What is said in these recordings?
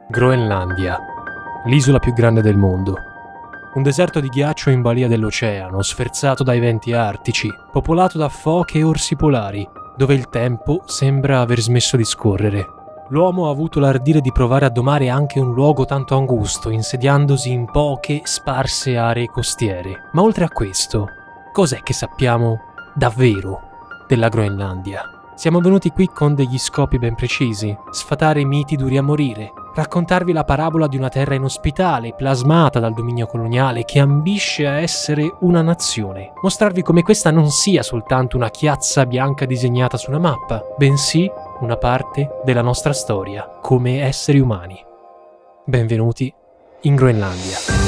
Groenlandia, l'isola più grande del mondo. Un deserto di ghiaccio in balia dell'oceano, sferzato dai venti artici, popolato da foche e orsi polari, dove il tempo sembra aver smesso di scorrere. L'uomo ha avuto l'ardire di provare a domare anche un luogo tanto angusto, insediandosi in poche, sparse aree costiere. Ma oltre a questo, cos'è che sappiamo davvero della Groenlandia? Siamo venuti qui con degli scopi ben precisi: sfatare miti duri a morire, raccontarvi la parabola di una terra inospitale, plasmata dal dominio coloniale, che ambisce a essere una nazione, mostrarvi come questa non sia soltanto una chiazza bianca disegnata su una mappa, bensì una parte della nostra storia come esseri umani. Benvenuti in Groenlandia.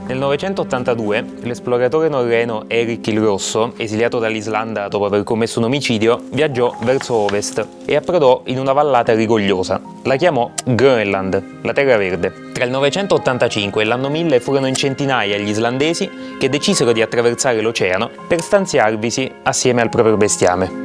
Nel 982 l'esploratore norreno Erik il Grosso, esiliato dall'Islanda dopo aver commesso un omicidio, viaggiò verso ovest e approdò in una vallata rigogliosa. La chiamò Grönland, la terra verde. Tra il 985 e l'anno 1000 furono in centinaia gli islandesi che decisero di attraversare l'oceano per stanziarvisi assieme al proprio bestiame.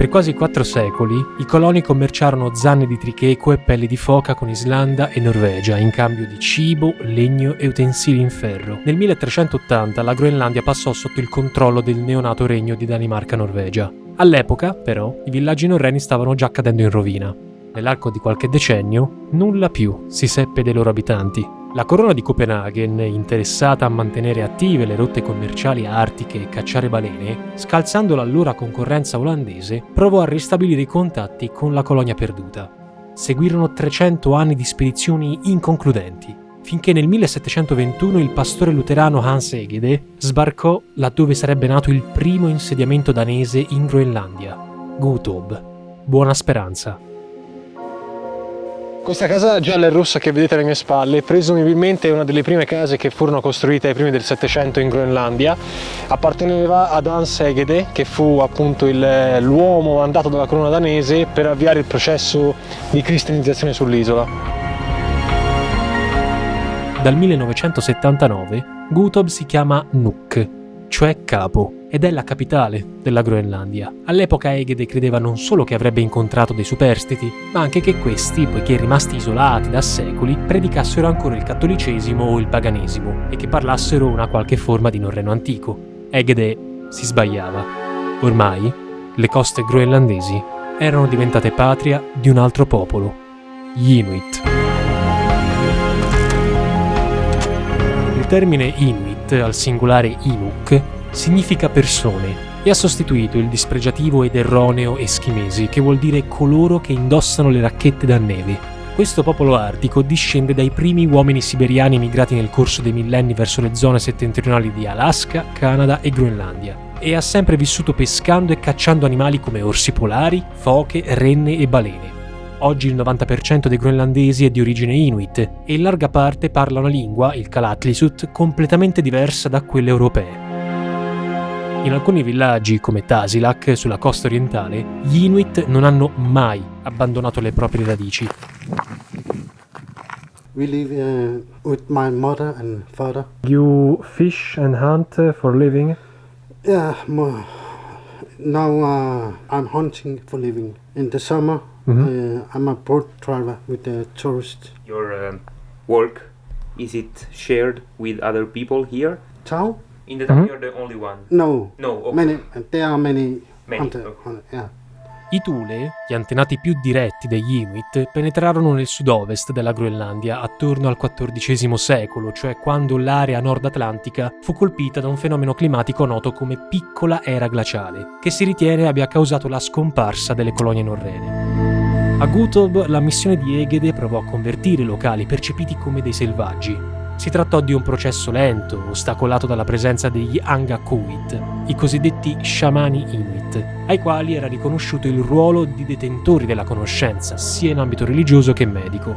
Per quasi 4 secoli, i coloni commerciarono zanne di tricheco e pelli di foca con Islanda e Norvegia in cambio di cibo, legno e utensili in ferro. Nel 1380 la Groenlandia passò sotto il controllo del neonato regno di Danimarca-Norvegia. All'epoca, però, i villaggi norreni stavano già cadendo in rovina. Nell'arco di qualche decennio, nulla più si seppe dei loro abitanti. La corona di Copenaghen, interessata a mantenere attive le rotte commerciali artiche e cacciare balene, scalzando l'allora concorrenza olandese, provò a ristabilire i contatti con la colonia perduta. Seguirono 300 anni di spedizioni inconcludenti, finché nel 1721 il pastore luterano Hans Egede sbarcò laddove sarebbe nato il primo insediamento danese in Groenlandia, Gottorp, Buona Speranza. Questa casa gialla e rossa che vedete alle mie spalle presumibilmente è una delle prime case che furono costruite ai primi del Settecento in Groenlandia. Apparteneva ad Hans Egede, che fu appunto l'uomo mandato dalla corona danese per avviare il processo di cristianizzazione sull'isola. Dal 1979 Gottorp si chiama Nuuk, cioè capo, ed è la capitale della Groenlandia. All'epoca Egede credeva non solo che avrebbe incontrato dei superstiti, ma anche che questi, poiché rimasti isolati da secoli, predicassero ancora il cattolicesimo o il paganesimo e che parlassero una qualche forma di norreno antico. Egede si sbagliava. Ormai le coste groenlandesi erano diventate patria di un altro popolo, gli Inuit. Il termine Inuit, al singolare Inuk, significa persone e ha sostituito il dispregiativo ed erroneo eschimesi, che vuol dire coloro che indossano le racchette da neve. Questo popolo artico discende dai primi uomini siberiani emigrati nel corso dei millenni verso le zone settentrionali di Alaska, Canada e Groenlandia, e ha sempre vissuto pescando e cacciando animali come orsi polari, foche, renne e balene. Oggi il 90% dei groenlandesi è di origine Inuit e in larga parte parla una lingua, il Kalaallisut, completamente diversa da quelle europee. In alcuni villaggi, come Tasiilaq, sulla costa orientale, gli Inuit non hanno mai abbandonato le proprie radici. We live with my mother and father. You fish and hunt for living? Yeah, now I'm hunting for living. In the summer, I'm a boat driver with the tourists. Your work, is it shared with other people here? Town? In the town you're the only one? No. No, okay. There are many Many, hunter, yeah. I Thule, gli antenati più diretti degli Inuit, penetrarono nel sud-ovest della Groenlandia attorno al XIV secolo, cioè quando l'area nord-atlantica fu colpita da un fenomeno climatico noto come piccola era glaciale, che si ritiene abbia causato la scomparsa delle colonie norrene. A Gottorp la missione di Egede provò a convertire i locali percepiti come dei selvaggi. Si trattò di un processo lento, ostacolato dalla presenza degli Angakkuit, i cosiddetti sciamani Inuit, ai quali era riconosciuto il ruolo di detentori della conoscenza, sia in ambito religioso che medico.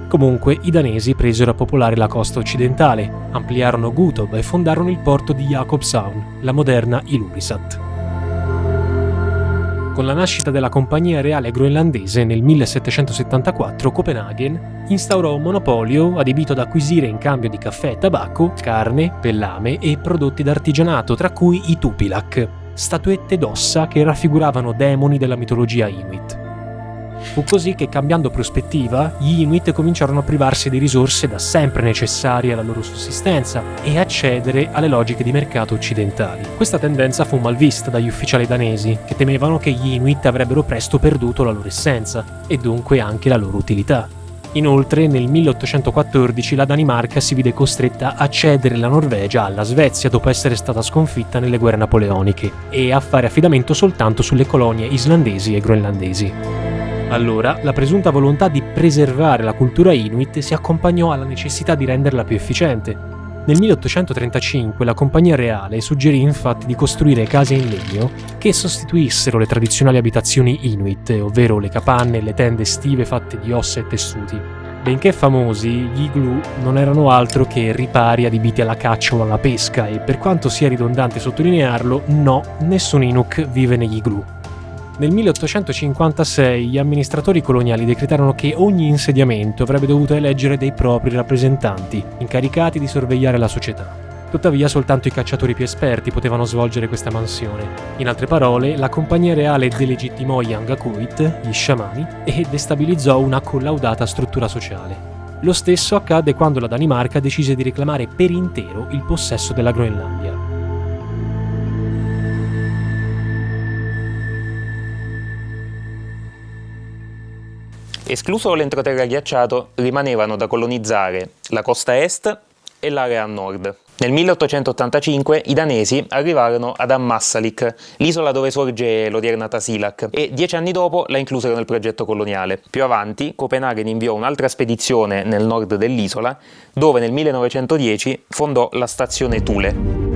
Comunque, i danesi presero a popolare la costa occidentale, ampliarono Gottorp e fondarono il porto di Jakobshavn, la moderna Ilulissat. Con la nascita della Compagnia Reale Groenlandese nel 1774, Copenaghen instaurò un monopolio adibito ad acquisire in cambio di caffè e tabacco, carne, pellame e prodotti d'artigianato, tra cui i tupilak, statuette d'ossa che raffiguravano demoni della mitologia Inuit. Fu così che, cambiando prospettiva, gli Inuit cominciarono a privarsi di risorse da sempre necessarie alla loro sussistenza e accedere alle logiche di mercato occidentali. Questa tendenza fu mal vista dagli ufficiali danesi, che temevano che gli Inuit avrebbero presto perduto la loro essenza e dunque anche la loro utilità. Inoltre, nel 1814 la Danimarca si vide costretta a cedere la Norvegia alla Svezia dopo essere stata sconfitta nelle guerre napoleoniche e a fare affidamento soltanto sulle colonie islandesi e groenlandesi. Allora, la presunta volontà di preservare la cultura Inuit si accompagnò alla necessità di renderla più efficiente. Nel 1835 la Compagnia Reale suggerì infatti di costruire case in legno che sostituissero le tradizionali abitazioni Inuit, ovvero le capanne e le tende estive fatte di ossa e tessuti. Benché famosi, gli igloo non erano altro che ripari adibiti alla caccia o alla pesca e, per quanto sia ridondante sottolinearlo, no, nessun Inuk vive negli igloo. Nel 1856 gli amministratori coloniali decretarono che ogni insediamento avrebbe dovuto eleggere dei propri rappresentanti, incaricati di sorvegliare la società. Tuttavia soltanto i cacciatori più esperti potevano svolgere questa mansione. In altre parole, la Compagnia Reale delegittimò gli Angakuit, gli sciamani, e destabilizzò una collaudata struttura sociale. Lo stesso accadde quando la Danimarca decise di reclamare per intero il possesso della Groenlandia. Escluso l'entroterra ghiacciato, rimanevano da colonizzare la costa est e l'area a nord. Nel 1885 i danesi arrivarono ad Ammassalik, l'isola dove sorge l'odierna Tasiilaq, e 10 anni dopo la inclusero nel progetto coloniale. Più avanti, Copenaghen inviò un'altra spedizione nel nord dell'isola, dove nel 1910 fondò la stazione Thule.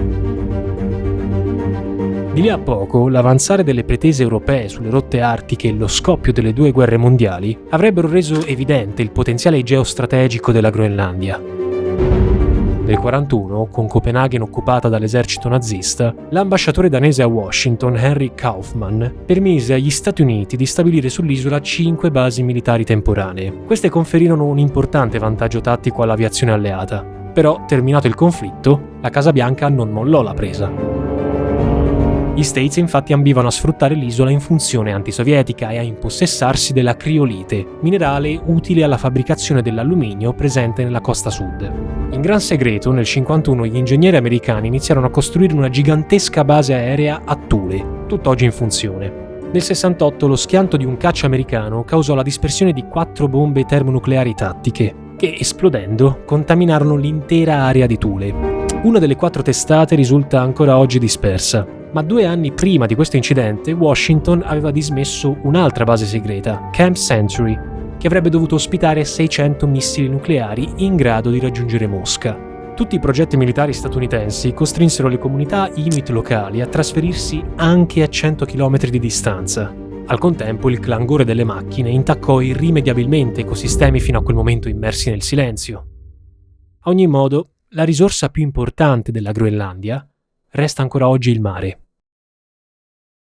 Di lì a poco, l'avanzare delle pretese europee sulle rotte artiche e lo scoppio delle due guerre mondiali avrebbero reso evidente il potenziale geostrategico della Groenlandia. Nel 1941, con Copenaghen occupata dall'esercito nazista, l'ambasciatore danese a Washington, Henry Kaufmann, permise agli Stati Uniti di stabilire sull'isola 5 basi militari temporanee. Queste conferirono un importante vantaggio tattico all'aviazione alleata. Però, terminato il conflitto, la Casa Bianca non mollò la presa. Gli States infatti ambivano a sfruttare l'isola in funzione antisovietica e a impossessarsi della criolite, minerale utile alla fabbricazione dell'alluminio presente nella costa sud. In gran segreto, nel 1951 gli ingegneri americani iniziarono a costruire una gigantesca base aerea a Thule, tutt'oggi in funzione. Nel 1968 lo schianto di un caccia americano causò la dispersione di 4 bombe termonucleari tattiche, che, esplodendo, contaminarono l'intera area di Thule. Una delle 4 testate risulta ancora oggi dispersa. Ma 2 anni prima di questo incidente, Washington aveva dismesso un'altra base segreta, Camp Century, che avrebbe dovuto ospitare 600 missili nucleari in grado di raggiungere Mosca. Tutti i progetti militari statunitensi costrinsero le comunità Inuit locali a trasferirsi anche a 100 km di distanza. Al contempo, il clangore delle macchine intaccò irrimediabilmente ecosistemi fino a quel momento immersi nel silenzio. A ogni modo, la risorsa più importante della Groenlandia resta ancora oggi il mare.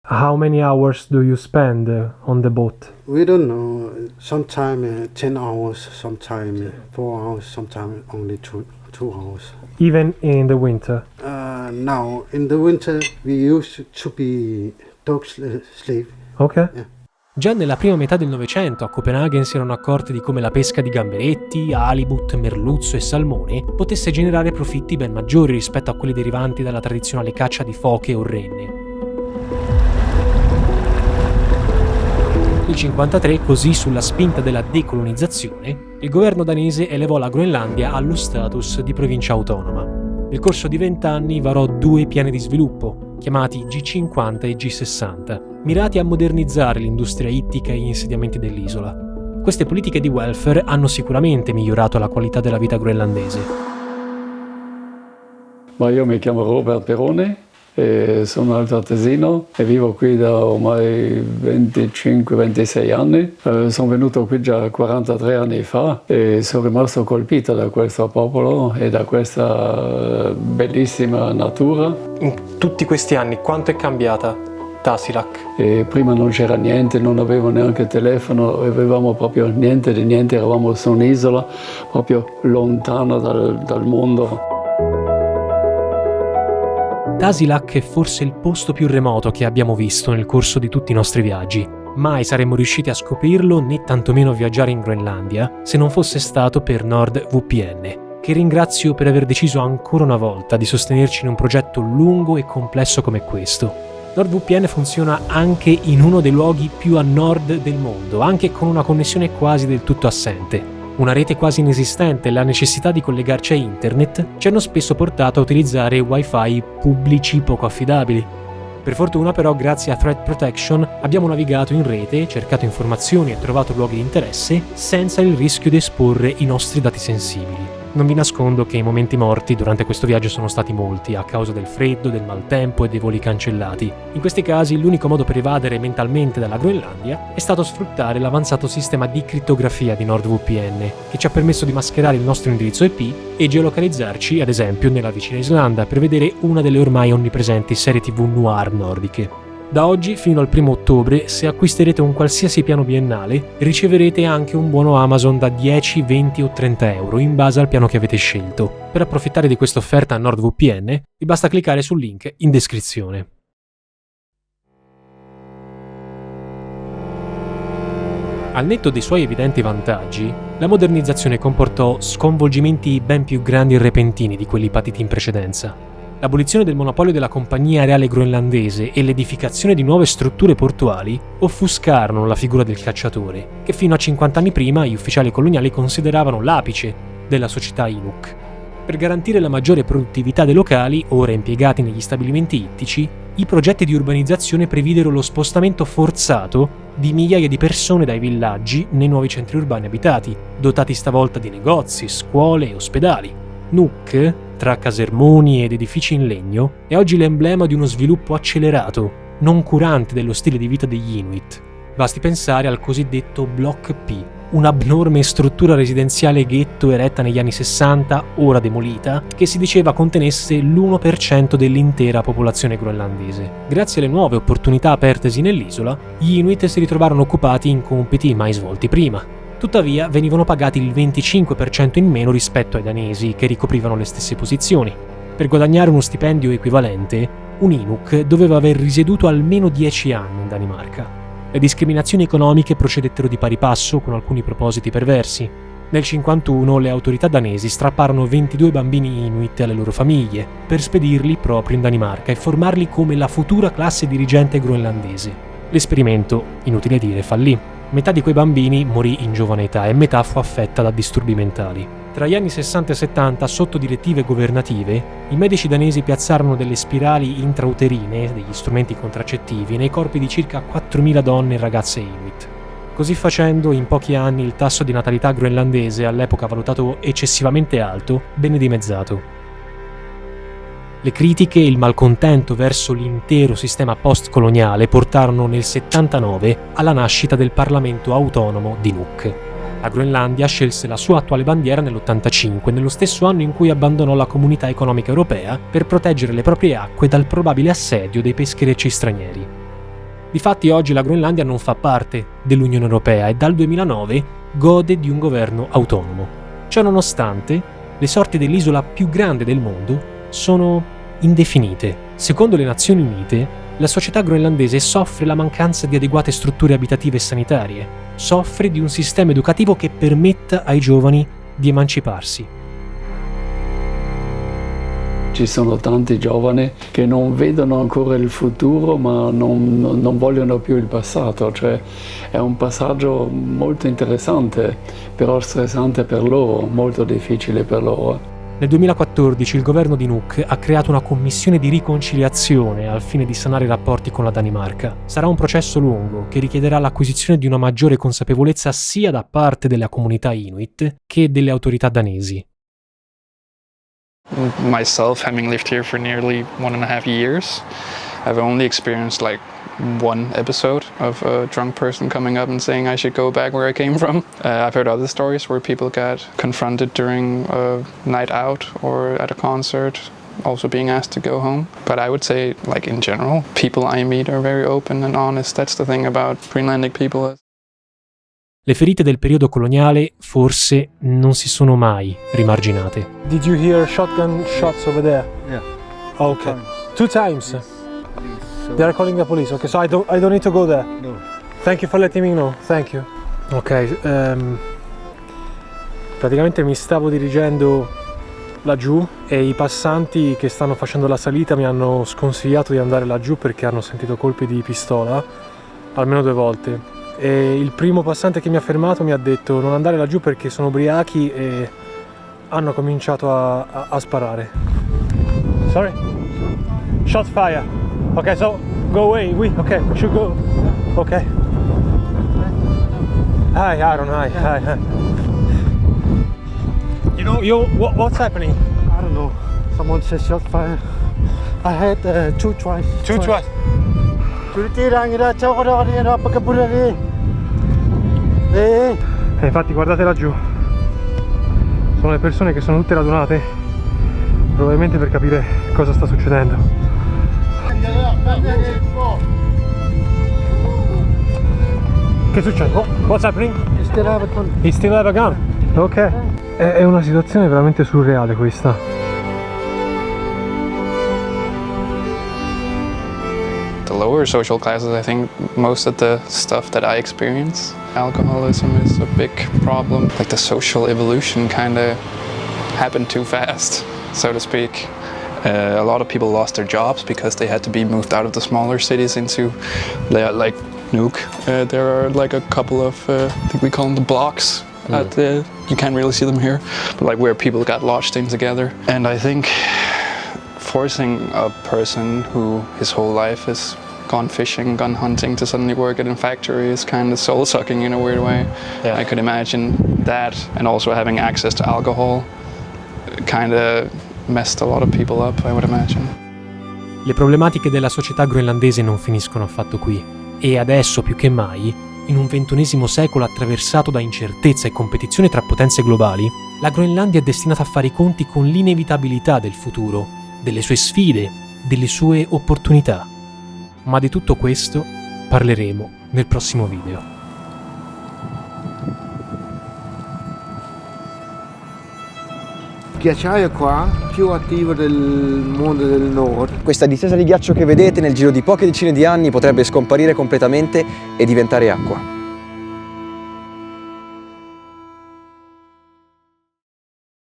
How many hours do you spend on the boat? We don't know. Sometimes 10 hours, sometimes 4 hours, sometimes only 2 hours. Even in the winter? Now, in the winter, we used to be dog slave. Okay. Yeah. Già nella prima metà del Novecento a Copenaghen si erano accorti di come la pesca di gamberetti, halibut, merluzzo e salmone potesse generare profitti ben maggiori rispetto a quelli derivanti dalla tradizionale caccia di foche o renne. Nel 1953, così sulla spinta della decolonizzazione, il governo danese elevò la Groenlandia allo status di provincia autonoma. Nel corso di 20 anni varò 2 piani di sviluppo, chiamati G50 e G60, mirati a modernizzare l'industria ittica e gli insediamenti dell'isola. Queste politiche di welfare hanno sicuramente migliorato la qualità della vita groenlandese. Ma io mi chiamo Robert Perone e sono altoatesino e vivo qui da ormai 25-26 anni. Sono venuto qui già 43 anni fa e sono rimasto colpito da questo popolo e da questa bellissima natura. In tutti questi anni quanto è cambiata Tasiilaq? E prima non c'era niente, non avevo neanche telefono, avevamo proprio niente di niente, eravamo su un'isola proprio lontano dal mondo. Tasiilaq è forse il posto più remoto che abbiamo visto nel corso di tutti i nostri viaggi. Mai saremmo riusciti a scoprirlo né tantomeno viaggiare in Groenlandia se non fosse stato per NordVPN, che ringrazio per aver deciso ancora una volta di sostenerci in un progetto lungo e complesso come questo. NordVPN funziona anche in uno dei luoghi più a nord del mondo, anche con una connessione quasi del tutto assente. Una rete quasi inesistente e la necessità di collegarci a internet ci hanno spesso portato a utilizzare wifi pubblici poco affidabili. Per fortuna però, grazie a Threat Protection, abbiamo navigato in rete, cercato informazioni e trovato luoghi di interesse senza il rischio di esporre i nostri dati sensibili. Non vi nascondo che i momenti morti durante questo viaggio sono stati molti, a causa del freddo, del maltempo e dei voli cancellati. In questi casi l'unico modo per evadere mentalmente dalla Groenlandia è stato sfruttare l'avanzato sistema di crittografia di NordVPN, che ci ha permesso di mascherare il nostro indirizzo IP e geolocalizzarci, ad esempio, nella vicina Islanda, per vedere una delle ormai onnipresenti serie TV noir nordiche. Da oggi fino al 1° ottobre, se acquisterete un qualsiasi piano biennale, riceverete anche un buono Amazon da 10, 20 o 30 euro in base al piano che avete scelto. Per approfittare di questa offerta a NordVPN, vi basta cliccare sul link in descrizione. Al netto dei suoi evidenti vantaggi, la modernizzazione comportò sconvolgimenti ben più grandi e repentini di quelli patiti in precedenza. L'abolizione del monopolio della compagnia aereale groenlandese e l'edificazione di nuove strutture portuali offuscarono la figura del cacciatore, che fino a 50 anni prima gli ufficiali coloniali consideravano l'apice della società Inuk. Per garantire la maggiore produttività dei locali, ora impiegati negli stabilimenti ittici, i progetti di urbanizzazione previdero lo spostamento forzato di migliaia di persone dai villaggi nei nuovi centri urbani abitati, dotati stavolta di negozi, scuole e ospedali. Nuuk, tra casermoni ed edifici in legno, è oggi l'emblema di uno sviluppo accelerato, non curante dello stile di vita degli Inuit. Basti pensare al cosiddetto Block P, un'abnorme struttura residenziale ghetto eretta negli anni 60, ora demolita, che si diceva contenesse l'1% dell'intera popolazione groenlandese. Grazie alle nuove opportunità apertesi nell'isola, gli Inuit si ritrovarono occupati in compiti mai svolti prima. Tuttavia venivano pagati il 25% in meno rispetto ai danesi, che ricoprivano le stesse posizioni. Per guadagnare uno stipendio equivalente, un Inuk doveva aver risieduto almeno 10 anni in Danimarca. Le discriminazioni economiche procedettero di pari passo, con alcuni propositi perversi. Nel 1951 le autorità danesi strapparono 22 bambini Inuit alle loro famiglie, per spedirli proprio in Danimarca e formarli come la futura classe dirigente groenlandese. L'esperimento, inutile dire, fallì. Metà di quei bambini morì in giovane età e metà fu affetta da disturbi mentali. Tra gli anni 60 e 70, sotto direttive governative, i medici danesi piazzarono delle spirali intrauterine, degli strumenti contraccettivi, nei corpi di circa 4.000 donne e ragazze Inuit. Così facendo, in pochi anni il tasso di natalità groenlandese, all'epoca valutato eccessivamente alto, venne dimezzato. Le critiche e il malcontento verso l'intero sistema post-coloniale portarono nel 79 alla nascita del Parlamento autonomo di Nuuk. La Groenlandia scelse la sua attuale bandiera nell'85, nello stesso anno in cui abbandonò la Comunità Economica Europea per proteggere le proprie acque dal probabile assedio dei pescherecci stranieri. Difatti oggi la Groenlandia non fa parte dell'Unione Europea e dal 2009 gode di un governo autonomo. Ciononostante, le sorti dell'isola più grande del mondo sono indefinite. Secondo le Nazioni Unite, la società groenlandese soffre la mancanza di adeguate strutture abitative e sanitarie, soffre di un sistema educativo che permetta ai giovani di emanciparsi. Ci sono tanti giovani che non vedono ancora il futuro ma non vogliono più il passato, cioè è un passaggio molto interessante, però stressante per loro, molto difficile per loro. Nel 2014 il governo di Nuuk ha creato una commissione di riconciliazione al fine di sanare i rapporti con la Danimarca. Sarà un processo lungo che richiederà l'acquisizione di una maggiore consapevolezza sia da parte della comunità Inuit che delle autorità danesi. Myself, having lived here for nearly 1.5 years, I've only experienced like one episode of a drunk person coming up and saying I should go back where I came from. I've heard other stories where people got confronted during a night out or at a concert, also being asked to go home. But I would say, like in general, people I meet are very open and honest. That's the thing about Greenlandic people. Le ferite del periodo coloniale forse non si sono mai rimarginate. Did you hear shotgun shots over there? Yeah. Okay. 2 times. They are calling the police. Okay, so I don't need to go there. No. Thank you for letting me know. Thank you. Ok, praticamente mi stavo dirigendo laggiù e i passanti che stanno facendo la salita mi hanno sconsigliato di andare laggiù perché hanno sentito colpi di pistola almeno 2 volte. E il primo passante che mi ha fermato mi ha detto non andare laggiù perché sono ubriachi e hanno cominciato a sparare. Sorry? Shot fire. Okay, so go away. We should go. Okay. Hi, Aaron. Hi. You know what's happening? I don't know. Someone said shot fire. I had 2 twice. 2 twice. E infatti guardate laggiù. Sono le persone che sono tutte radunate, probabilmente per capire cosa sta succedendo. Che succede? What's happening? You still have a gun? He still have a gun? Ok. È una situazione veramente surreale questa. The lower social classes, I think most of the stuff that I experience, alcoholism is a big problem. Like the social evolution kind of happened too fast, so to speak. A lot of people lost their jobs because they had to be moved out of the smaller cities into, like Nuuk. There are like a couple of, I think we call them the blocks. You can't really see them here, but like where people got lodged in together. And I think forcing a person who his whole life has gone fishing, gone hunting, to suddenly work at a factory is kind of soul-sucking in a weird way. Yeah. I could imagine that, and also having access to alcohol kind of messed a lot of people up, I would imagine. Le problematiche della società groenlandese non finiscono affatto qui, e adesso più che mai, in un XXI secolo attraversato da incertezza e competizione tra potenze globali, la Groenlandia è destinata a fare i conti con l'inevitabilità del futuro, delle sue sfide, delle sue opportunità. Ma di tutto questo parleremo nel prossimo video. Il ghiacciaio è qua, più attivo del mondo del nord. Questa distesa di ghiaccio che vedete nel giro di poche decine di anni potrebbe scomparire completamente e diventare acqua.